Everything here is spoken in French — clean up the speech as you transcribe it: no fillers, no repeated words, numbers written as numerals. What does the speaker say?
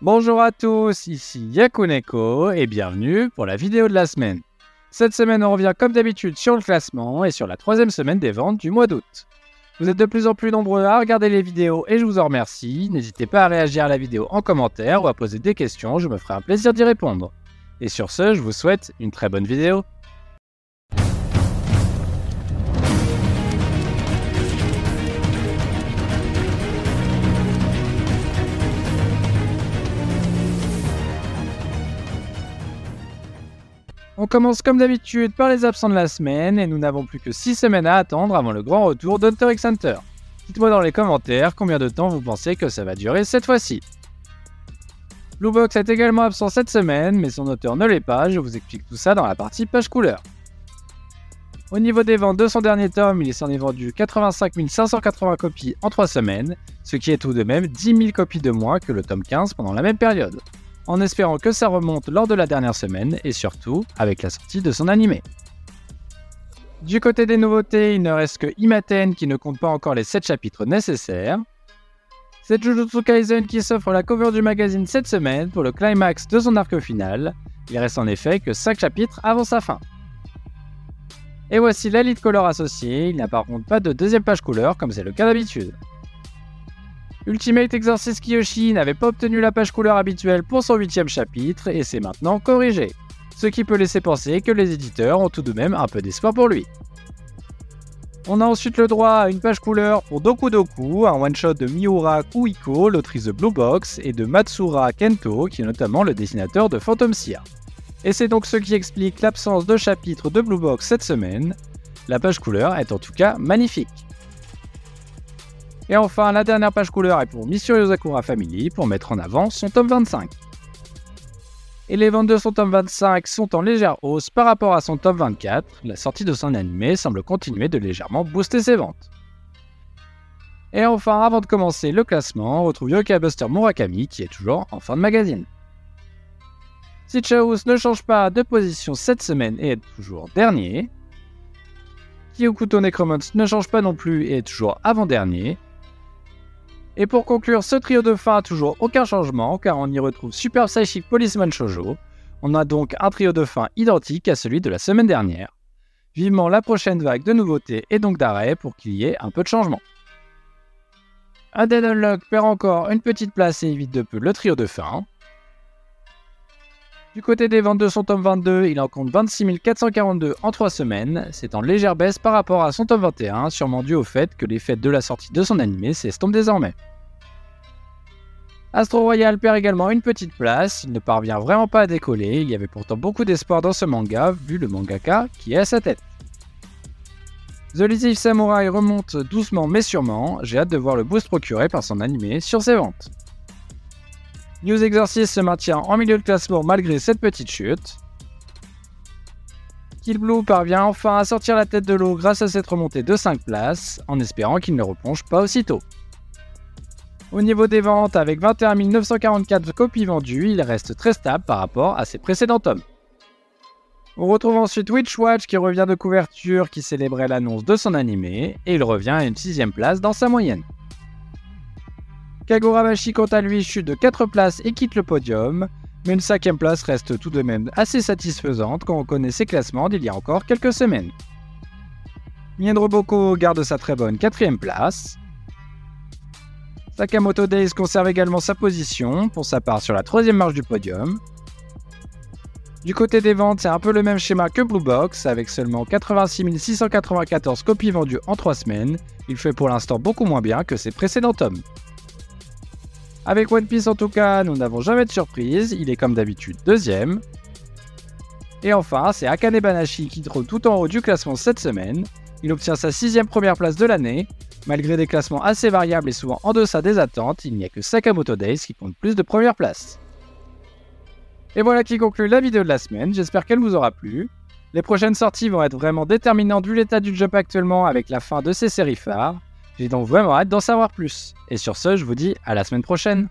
Bonjour à tous, ici Yakuneko et bienvenue pour la vidéo de la semaine. Cette semaine, on revient comme d'habitude sur le classement et sur la troisième semaine des ventes du mois d'août. Vous êtes de plus en plus nombreux à regarder les vidéos et je vous en remercie. N'hésitez pas à réagir à la vidéo en commentaire ou à poser des questions, je me ferai un plaisir d'y répondre. Et sur ce, je vous souhaite une très bonne vidéo. On commence comme d'habitude par les absents de la semaine et nous n'avons plus que 6 semaines à attendre avant le grand retour d'Hunter x Hunter. Dites-moi dans les commentaires combien de temps vous pensez que ça va durer cette fois-ci. Blue Box est également absent cette semaine, mais son auteur ne l'est pas, je vous explique tout ça dans la partie page couleur. Au niveau des ventes de son dernier tome, il s'en est vendu 85 580 copies en 3 semaines, ce qui est tout de même 10 000 copies de moins que le tome 15 pendant la même période, en espérant que ça remonte lors de la dernière semaine et surtout avec la sortie de son animé. Du côté des nouveautés, il ne reste que Imaten qui ne compte pas encore les 7 chapitres nécessaires. C'est Jujutsu Kaisen qui s'offre la cover du magazine cette semaine pour le climax de son arc final. Il reste en effet que 5 chapitres avant sa fin. Et voici la lead color associée, il n'y a par contre pas de deuxième page couleur comme c'est le cas d'habitude. Ultimate Exorcist Kiyoshi n'avait pas obtenu la page couleur habituelle pour son 8ème chapitre et c'est maintenant corrigé, ce qui peut laisser penser que les éditeurs ont tout de même un peu d'espoir pour lui. On a ensuite le droit à une page couleur pour Doku Doku, un one-shot de Miura Kuiko, l'autrice de Blue Box, et de Matsura Kento, qui est notamment le dessinateur de Phantom Seer. Et c'est donc ce qui explique l'absence de chapitre de Blue Box cette semaine. La page couleur est en tout cas magnifique. Et enfin, la dernière page couleur est pour Mission Yozakura Family pour mettre en avant son tome 25. Et les ventes de son tome 25 sont en légère hausse par rapport à son tome 24, la sortie de son animé semble continuer de légèrement booster ses ventes. Et enfin, avant de commencer le classement, on retrouve Yokai Buster Murakami qui est toujours en fin de magazine. Stitch House ne change pas de position cette semaine et est toujours dernier. Kyokuto Necromance ne change pas non plus et est toujours avant-dernier. Et pour conclure ce trio de fin, toujours aucun changement car on y retrouve Super Psychic Policeman Shoujo. On a donc un trio de fin identique à celui de la semaine dernière. Vivement la prochaine vague de nouveautés et donc d'arrêt pour qu'il y ait un peu de changement. Undead Unluck perd encore une petite place et évite de peu le trio de fin. Du côté des ventes de son tome 22, il en compte 26 442 en 3 semaines, c'est en légère baisse par rapport à son tome 21, sûrement dû au fait que les fêtes de la sortie de son animé s'estompent désormais. Astro Royal perd également une petite place, il ne parvient vraiment pas à décoller, il y avait pourtant beaucoup d'espoir dans ce manga, vu le mangaka qui est à sa tête. The Elusive Samurai remonte doucement mais sûrement, j'ai hâte de voir le boost procuré par son animé sur ses ventes. News Exorcist se maintient en milieu de classement malgré cette petite chute. Kill Blue parvient enfin à sortir la tête de l'eau grâce à cette remontée de 5 places, en espérant qu'il ne replonge pas aussitôt. Au niveau des ventes, avec 21 944 copies vendues, il reste très stable par rapport à ses précédents tomes. On retrouve ensuite Witchwatch qui revient de couverture qui célébrait l'annonce de son animé, et il revient à une 6ème place dans sa moyenne. Kagurabashi quant à lui chute de 4 places et quitte le podium, mais une 5ème place reste tout de même assez satisfaisante quand on connaît ses classements d'il y a encore quelques semaines. Mien Roboko garde sa très bonne 4ème place. Sakamoto Days conserve également sa position, pour sa part sur la 3ème marche du podium. Du côté des ventes, c'est un peu le même schéma que Blue Box, avec seulement 86 694 copies vendues en 3 semaines, il fait pour l'instant beaucoup moins bien que ses précédents tomes. Avec One Piece en tout cas, nous n'avons jamais de surprise, il est comme d'habitude 2ème. Et enfin, c'est Akane Banashi qui trône tout en haut du classement cette semaine. Il obtient sa 6ème première place de l'année. Malgré des classements assez variables et souvent en deçà des attentes, il n'y a que Sakamoto Days qui compte plus de premières places. Et voilà qui conclut la vidéo de la semaine, j'espère qu'elle vous aura plu. Les prochaines sorties vont être vraiment déterminantes vu l'état du Jump actuellement avec la fin de ces séries phares. J'ai donc vraiment hâte d'en savoir plus. Et sur ce, je vous dis à la semaine prochaine.